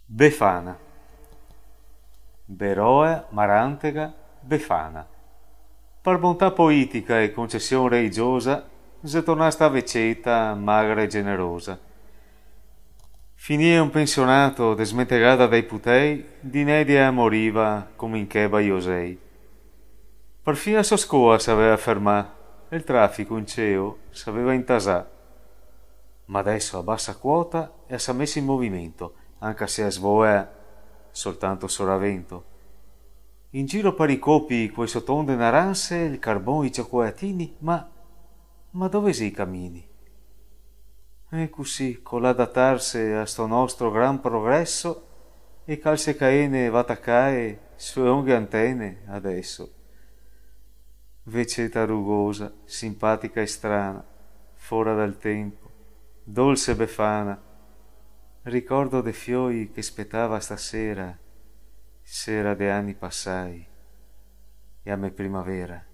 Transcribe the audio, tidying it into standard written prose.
Befana. Beroe, Marantega, Befana. Per bontà poetica e concessione religiosa, se tornasta a vecetta, magra e generosa. Finì un pensionato desmentegata dai putei, di nedia moriva come in cheba Iosei. Perfino a soscoa s'aveva fermà e il traffico in ceo s'aveva intasà. Ma adesso a bassa quota e a s'ha messo in movimento, anche se a svoea soltanto soravvento. In giro per i copi quei sottonde naranze, il carbone, i cioccolatini, ma dove si i cammini? E così, con l'adattarsi a sto nostro gran progresso, e calze caene vatacae sue onghe antenne adesso. Veceta rugosa, simpatica e strana, fuori dal tempo, dolce e befana, ricordo de fioi che spettava stasera, sera de anni passai, e a me primavera.